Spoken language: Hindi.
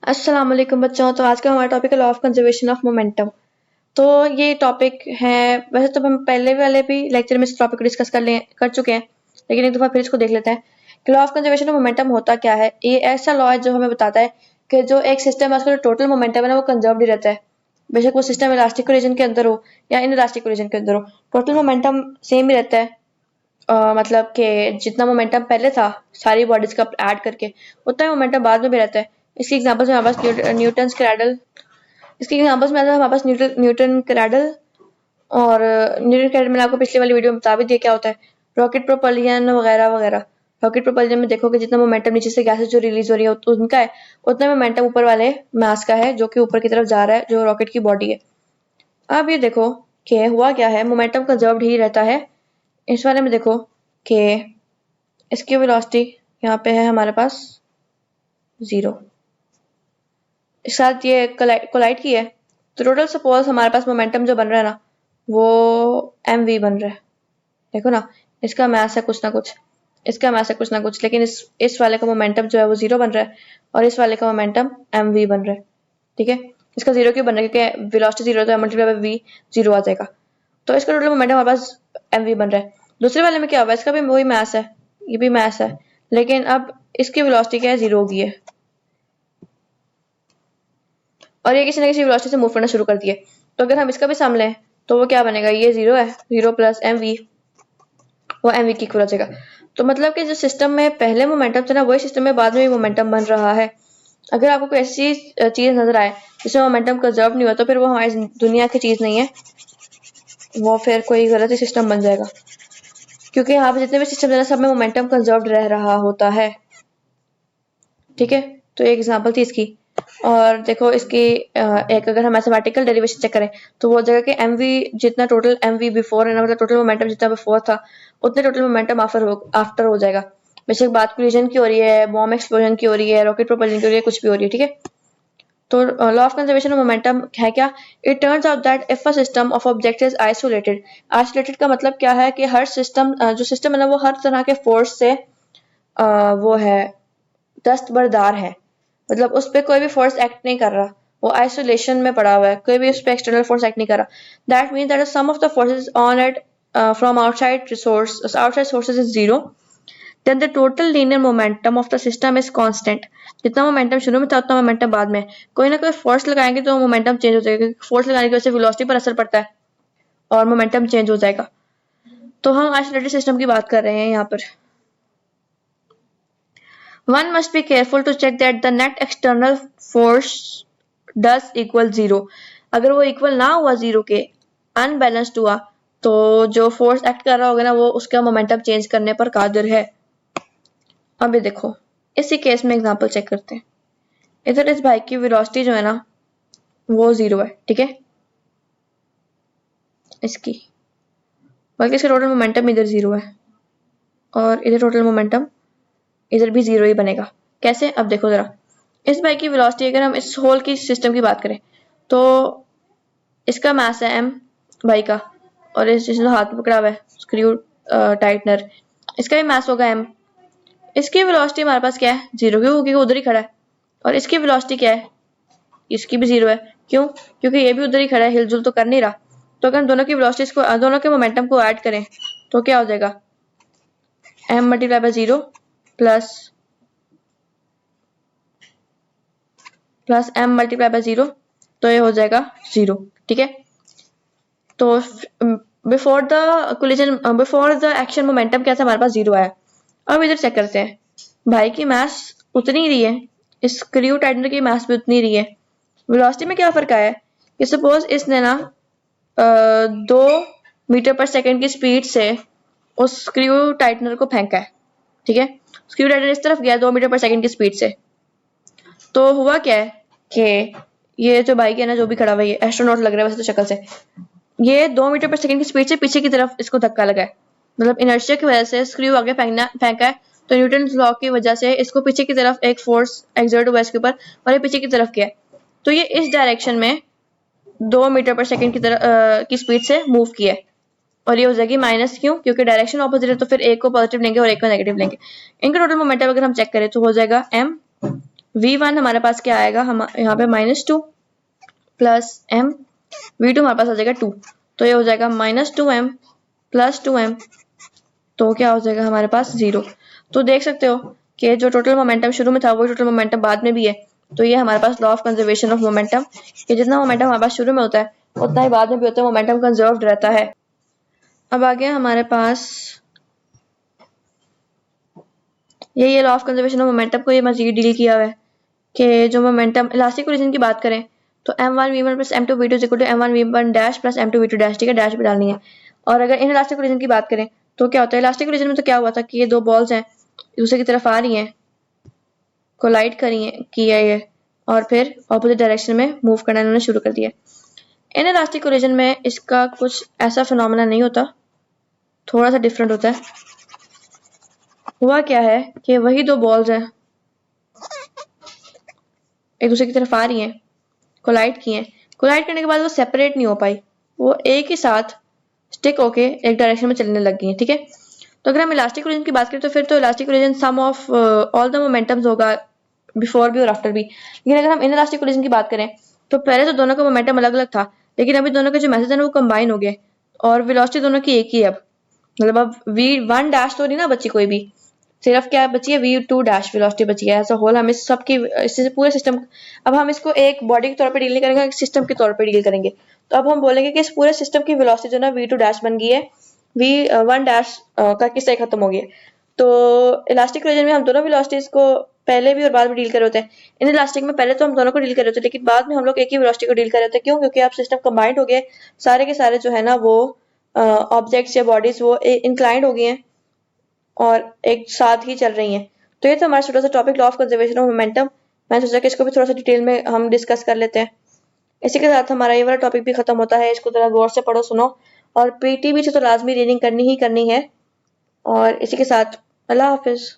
अस्सलाम वालेकुम बच्चों। तो आज का हमारा टॉपिक है law of conservation of momentum. तो ये टॉपिक है, वैसे तो हम पहले वाले भी लेक्चर में इस टॉपिक को डिस्कस कर चुके हैं, लेकिन एक दफ़ा फिर इसको देख लेते हैं कि law of conservation of momentum होता क्या है। ये ऐसा लॉ है जो हमें बताता है कि जो एक सिस्टम है उसका जो टोटल मोमेंटम है ना वो कंजर्व्ड ही रहता है, बेशक वो सिस्टम इलास्टिक कोलिजन के अंदर हो या इन इलास्टिक कोलिजन के अंदर हो, टोटल मोमेंटम सेम ही रहता है। मतलब कि जितना मोमेंटम पहले था सारी बॉडीज का ऐड करके उतना ही मोमेंटम बाद में भी रहता है। इसकी एग्जांपल्स में हमारे पास न्यूटन्स क्रैडल इसकी एग्जांपल्स में हमारे पास न्यूटन क्रैडल और न्यूटन क्रैडल मैंने आपको पिछली वाली वीडियो में बता भी दिया क्या होता है, रॉकेट प्रोपल्जन वगैरह वगैरह। रॉकेट प्रोपल्जन में देखो कि जितना मोमेंटम नीचे से गैसेस जो रिलीज हो रही है उनका है, उतना मोमेंटम ऊपर वाले मास का है जो कि ऊपर की तरफ जा रहा है, जो रॉकेट की बॉडी है। अब ये देखो कि हुआ क्या है, मोमेंटम कंजर्व्ड ही रहता है। इस वाले में देखो कि इसकी वेलोसिटी यहाँ पे है हमारे पास 0, इस साथ ये कोलाइड की है, तो टोटल सपोज हमारे पास मोमेंटम जो बन रहा है ना वो mv बन रहा है। देखो ना, इसका मास है कुछ ना कुछ, इसका मास है कुछ ना कुछ, लेकिन इस वाले का मोमेंटम जो है वो 0 बन रहा है और इस वाले का मोमेंटम mv बन रहा है। ठीक है, इसका 0 क्यों बन रहा है? क्योंकि वेलोसिटी 0 तो मल्टीप्लाई बाय v 0 आ जाएगा, तो इसका टोटल मोमेंटम हमारे पास mv बन रहा है। दूसरे वाले में क्या हुआ, इसका भी वही मास है, ये भी मास है, लेकिन अब इसकी वेलोसिटी क्या है, 0 होगी है और ये किसी न किसी वेलोसिटी से मूव करना शुरू कर दिए। तो अगर हम इसका भी सम लें तो वो क्या बनेगा, ये 0 है, 0 प्लस mv, वो mv की इक्वल हो जाएगा। तो मतलब कि जो सिस्टम में पहले मोमेंटम था ना वही सिस्टम में बाद में भी मोमेंटम बन रहा है। अगर आपको कोई ऐसी चीज नजर आए जिसमें मोमेंटम कंजर्व नहीं हुआ तो फिर वो हमारी दुनिया की चीज नहीं है, वो फिर कोई गलत ही सिस्टम बन जाएगा, क्योंकि यहाँ पे जितने भी सिस्टम है ना सब में मोमेंटम कंजर्व्ड रह रहा होता है। ठीक है, तो एक एग्जांपल थी इसकी। और देखो इसकी एक अगर हम मैथमेटिकल डेरिवेशन चेक करें तो वो हो जाएगा कि mv जितना टोटल mv बिफोर है ना, मतलब टोटल मोमेंटम जितना बिफोर था उतने टोटल मोमेंटम आफ्टर हो जाएगा। बेशक बात कोलिजन की हो रही है, बॉम्ब एक्सप्लोजन की हो रही है, रॉकेट प्रोपल्जन की हो रही है, कुछ भी हो रही है। ठीक है, तो law of conservation of momentum है क्या, it turns out that if a system of object is isolated. Isolated का मतलब क्या है कि हर सिस्टम जो सिस्टम है ना वो हर तरह के फोर्स से वो है दस्तबरदार है, मतलब उस पर कोई भी फोर्स एक्ट नहीं कर रहा, वो आइसोलेशन में पड़ा हुआ है, कोई भी उस पर एक्सटर्नल फोर्स एक्ट नहीं कर रहा। That means that some of the forces on it from outside sources is 0, then the total linear momentum of the system is constant। जितना मोमेंटम शुरू में था उतना मोमेंटम बाद में, कोई ना कोई फोर्स लगाएंगे तो मोमेंटम चेंज हो जाएगा, फोर्स लगाने की वजह से वेलोसिटी पर असर पड़ता है और मोमेंटम चेंज हो जाएगा। तो हम आइसोलेटेड सिस्टम की बात कर रहे हैं यहाँ पर। One must be careful to check that the net external force does equal 0। अगर वो इक्वल ना हुआ 0 के, अनबैलेंस्ड हुआ, तो जो फोर्स एक्ट कर रहा होगा ना वो उसका मोमेंटम चेंज करने पर कादिर है। अभी देखो इसी केस में एग्जांपल चेक करते हैं। इधर इस भाई की वेलोसिटी जो है ना वो 0 है, ठीक है, इसकी, बल्कि इसका टोटल मोमेंटम इधर 0 है और इधर टोटल मोमेंटम इधर भी 0 ही बनेगा। कैसे, अब देखो जरा, इस भाई की वेलोसिटी अगर हम इस होल की सिस्टम की बात करें तो इसका मास है m भाई का, और इस जिसने हाथ में पकड़ा हुआ है स्क्रू टाइटनर, इसका भी मास होगा m। इसकी वेलोसिटी हमारे पास क्या है, 0, क्यों, क्योंकि उधर ही खड़ा है। और इसकी वेलोसिटी क्या है, इसकी भी 0 है, क्यों, क्योंकि ये भी उधर ही खड़ा है, हिलजुल तो कर नहीं रहा। तो अगर हम दोनों की वेलोसिटीज को, दोनों के मोमेंटम को ऐड करें तो क्या हो जाएगा, m multiply by 0 plus m multiply by 0, तो ये हो जाएगा 0। ठीक है, तो before the collision, before the action momentum क्या था, हमारे पास 0 आया। अब इधर चेक करते हैं, भाई की मास उतनी रही है, इस स्क्रू टाइटनर की मास भी उतनी रही है, वेलोसिटी में क्या फर्क आया है कि सपोज इसने ना 2 मीटर पर सेकंड की स्पीड से उस स्क्रू टाइटनर को फेंका है। ठीक है, स्क्रू टाइटनर इस तरफ गया 2 मीटर पर सेकंड की स्पीड से, तो हुआ क्या है कि ये जो बाइक है ना, जो भी खड़ा हुआ है, ये एस्ट्रोनॉट लग रहा है वैसे तो शक्ल से, ये 2 मीटर पर सेकंड की स्पीड से पीछे की तरफ इसको धक्का लगा है, मतलब इनर्शिया की वजह से स्क्रू आगे फेंका है, तो न्यूटन लॉ की वजह से इसको पीछे की तरफ एक फोर्स एक्सर्ट हुआ इसके ऊपर और ये पीछे की तरफ गया, तो ये इस डायरेक्शन में 2 मीटर पर सेकंड की तरफ की स्पीड से मूव किया, और ये हो जाएगी माइनस, क्यों, क्योंकि डायरेक्शन ऑपोजिट है, तो फिर एक को पॉजिटिव लेंगे और एक को नेगेटिव लेंगे। इनका टोटल मोमेंटम अगर हम चेक करें तो हो जाएगा m v1 हमारे पास क्या आएगा, हम यहाँ पे -2 प्लस m, v2 हमारे पास आ जाएगा 2, तो ये हो जाएगा -2m प्लस 2m, तो क्या हो जाएगा हमारे पास 0। तो देख सकते हो कि जो टोटल मोमेंटम शुरू में था वो टोटल मोमेंटम बाद में भी है। तो ये हमारे पास law of conservation of momentum, कि जितना मोमेंटम हमारे पास शुरू में होता है उतना ही बाद में भी होता है, मोमेंटम कंजर्व्ड रहता है। अब आ गया हमारे पास ये law of conservation of momentum को ये मजीद डील किया हुआ है कि जो मोमेंटम इलास्टिक कोलिजन की बात करें तो m1v1 plus m2v2 equal to m1v1 dash plus m2v2 dash, ठीक है, डैश भी डालनी है। और अगर इन इलास्टिक कोलिजन की बात करें तो क्या होता है, इलास्टिक कोलिजन में तो क्या हुआ था कि ये दो बॉल्स हैं दूसरे की तरफ आ रही हैं, कोलाइड किया ये, और फिर ऑपोजिट डायरेक्शन में मूव करना इन्होंने शुरू कर दिया। इन इलास्टिक कोलिजन में इसका कुछ ऐसा फिनोमेना नहीं होता, थोड़ा सा डिफरेंट होता है। हुआ क्या है कि वही दो बॉल्स हैं एक दूसरे की तरफ आ रही हैं, कोलाइड की हैं, कोलाइड करने के बाद वो सेपरेट नहीं हो पाई, वो एक ही साथ स्टिक होके एक डायरेक्शन में चलने लग गई हैं, ठीक है। तो अगर हम इलास्टिक कोलिजन की बात करें तो फिर तो elastic collision sum of all the momentums होगा बिफोर भी और आफ्टर भी। लेकिन अगर हम इन इलास्टिक कोलिजन की बात करें तो पहले तो दोनों का मोमेंटम अलग अलग था, लेकिन अभी दोनों के जो मैसेज है वो कंबाइन हो गए और वेलोसिटी दोनों की एक ही है। अब मतलब अब v1 डैश तो नहीं ना बची कोई भी, सिर्फ क्या बची है v2 डैश वेलोसिटी बची है एज अ होल। हम इस सब की इससे पूरे सिस्टम, अब हम इसको एक बॉडी के तौर पे डील नहीं करेंगे, एक सिस्टम के तौर पे डील करेंगे। तो अब हम बोलेंगे कि इस पूरे सिस्टम की वेलोसिटी जो ना v2 डैश बन गई है v1 डैश का किससे खत्म हो गया। तो इलास्टिक कोलिजन में हम दोनों वेलोसिटीज को पहले भी और बाद में डील कर रहे होते हैं। इन इलास्टिक में पहले तो हम दोनों को डील कर रहे होते हैं, लेकिन बाद में हम लोग एक ही वेलोसिटी को डील कर रहे होते हैं। क्यों? क्योंकि अब सिस्टम कंबाइंड हो गए, सारे के सारे जो है ना वो ऑब्जेक्ट्स या बॉडीज वो इंक्लाइंड हो गई हैं और एक साथ ही चल रही हैं। तो ये था हमारा छोटा सा topic law of conservation of momentum. मैंने सोचा कि इसको भी थोड़ा सा डिटेल में हम डिस्कस कर लेते हैं। इसी के साथ हमारा ये वाला टॉपिक भी खत्म होता है। इसको थोड़ा गौर से पढ़ो सुनो, और पीटी भी तो लाजमी रीडिंग करनी ही करनी है। और इसी के साथ अल्लाह हाफिज।